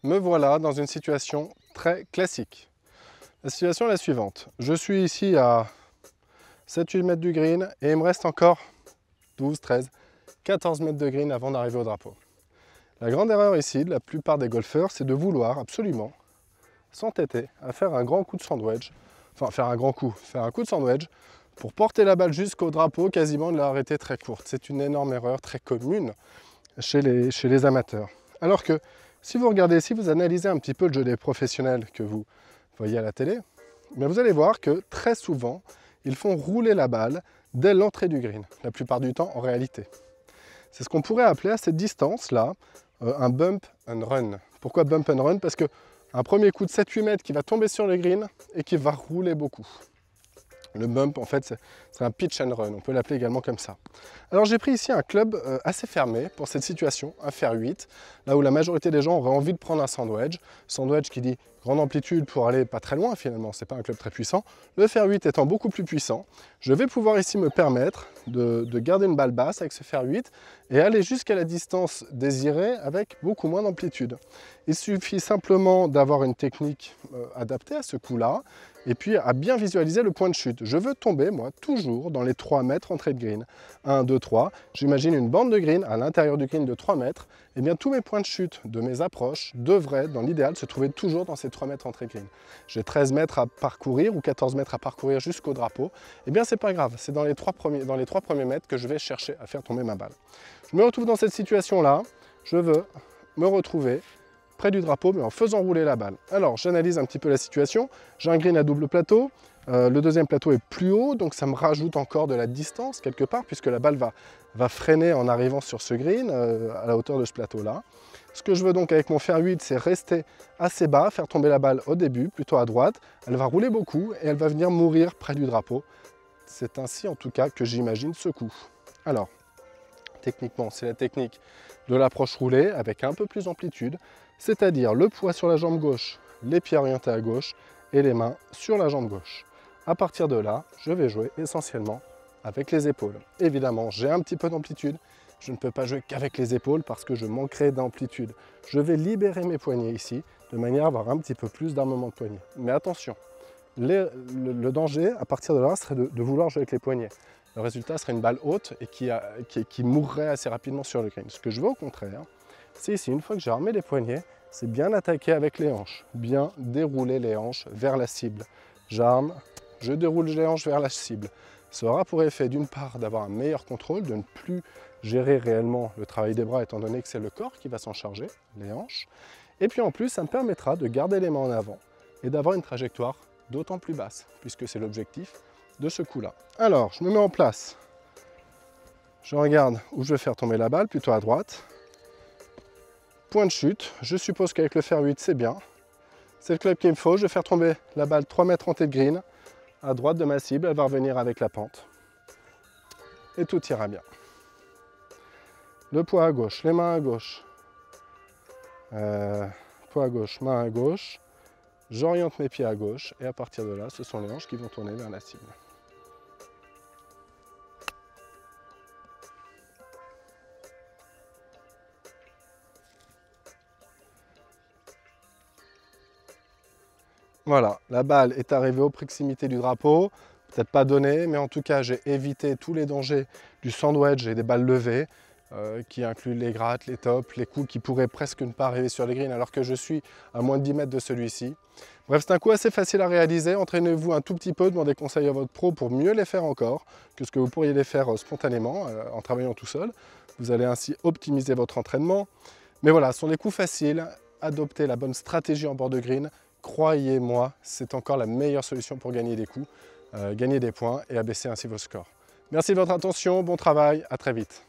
me voilà dans une situation très classique. La situation est la suivante. Je suis ici à 7-8 mètres du green et il me reste encore 12, 13, 14 mètres de green avant d'arriver au drapeau. La grande erreur ici de la plupart des golfeurs, c'est de vouloir absolument s'entêter à faire un grand coup de sandwich, enfin faire un coup de sandwich pour porter la balle jusqu'au drapeau, quasiment de l'arrêter très courte. C'est une énorme erreur très commune chez les amateurs. Alors que si vous regardez, si vous analysez un petit peu le jeu des professionnels que vous voyez à la télé, bien vous allez voir que très souvent, ils font rouler la balle dès l'entrée du green, la plupart du temps en réalité. C'est ce qu'on pourrait appeler à cette distance-là un bump and run. Pourquoi bump and run? Parce qu'un premier coup de 7-8 mètres qui va tomber sur le green et qui va rouler beaucoup. Le bump, en fait, c'est un pitch and run, on peut l'appeler également comme ça. Alors j'ai pris ici un club assez fermé pour cette situation, un fer 8, là où la majorité des gens auraient envie de prendre un sandwich. Sandwich qui dit grande amplitude pour aller pas très loin finalement, c'est pas un club très puissant. Le fer 8 étant beaucoup plus puissant, je vais pouvoir ici me permettre de garder une balle basse avec ce fer 8 et aller jusqu'à la distance désirée avec beaucoup moins d'amplitude. Il suffit simplement d'avoir une technique adaptée à ce coup-là et puis à bien visualiser le point de chute. Je veux tomber, moi, toujours dans les 3 mètres entrée de green. 1, 2, 3. J'imagine une bande de green à l'intérieur du green de 3 mètres. Et bien tous mes points de chute de mes approches devraient, dans l'idéal, se trouver toujours dans ces 3 mètres entrée de green. J'ai 13 mètres à parcourir ou 14 mètres à parcourir jusqu'au drapeau. Et bien c'est pas grave, c'est dans les 3 premiers mètres que je vais chercher à faire tomber ma balle. Je me retrouve dans cette situation-là. Je veux me retrouver près du drapeau, mais en faisant rouler la balle. Alors, j'analyse un petit peu la situation. J'ai un green à double plateau. Le deuxième plateau est plus haut, donc ça me rajoute encore de la distance quelque part, puisque la balle va freiner en arrivant sur ce green, à la hauteur de ce plateau-là. Ce que je veux donc avec mon fer 8, c'est rester assez bas, faire tomber la balle au début, plutôt à droite. Elle va rouler beaucoup et elle va venir mourir près du drapeau. C'est ainsi en tout cas que j'imagine ce coup. Alors, techniquement, c'est la technique de l'approche roulée avec un peu plus d'amplitude, c'est-à-dire le poids sur la jambe gauche, les pieds orientés à gauche et les mains sur la jambe gauche. À partir de là, je vais jouer essentiellement avec les épaules. Évidemment, j'ai un petit peu d'amplitude, je ne peux pas jouer qu'avec les épaules parce que je manquerai d'amplitude. Je vais libérer mes poignets ici, de manière à avoir un petit peu plus d'armement de poignets. Mais attention, le danger à partir de là serait de vouloir jouer avec les poignets. Le résultat serait une balle haute et qui mourrait assez rapidement sur le green. Ce que je veux au contraire, c'est ici, une fois que j'ai armé les poignets, c'est bien attaquer avec les hanches, bien dérouler les hanches vers la cible. J'arme, je déroule les hanches vers la cible. Ça aura pour effet d'une part d'avoir un meilleur contrôle, de ne plus gérer réellement le travail des bras étant donné que c'est le corps qui va s'en charger, les hanches. Et puis en plus, ça me permettra de garder les mains en avant et d'avoir une trajectoire d'autant plus basse, puisque c'est l'objectif de ce coup-là. Alors, je me mets en place. Je regarde où je vais faire tomber la balle, plutôt à droite. Point de chute, je suppose qu'avec le fer 8, c'est bien. C'est le club qu'il me faut. Je vais faire tomber la balle 3 mètres en tête de green, à droite de ma cible. Elle va revenir avec la pente. Et tout ira bien. Le poids à gauche, les mains à gauche. Poids à gauche, main à gauche. J'oriente mes pieds à gauche et à partir de là, ce sont les hanches qui vont tourner vers la cible. Voilà, la balle est arrivée aux proximités du drapeau, peut-être pas donnée, mais en tout cas j'ai évité tous les dangers du sandwich et des balles levées, qui incluent les grattes, les tops, les coups qui pourraient presque ne pas arriver sur les greens alors que je suis à moins de 10 mètres de celui-ci. Bref, c'est un coup assez facile à réaliser, entraînez-vous un tout petit peu, demandez conseil à votre pro pour mieux les faire encore que ce que vous pourriez les faire spontanément en travaillant tout seul. Vous allez ainsi optimiser votre entraînement. Mais voilà, ce sont des coups faciles, adoptez la bonne stratégie en bord de green. Croyez-moi, c'est encore la meilleure solution pour gagner des coups, gagner des points et abaisser ainsi vos scores. Merci de votre attention, bon travail, à très vite.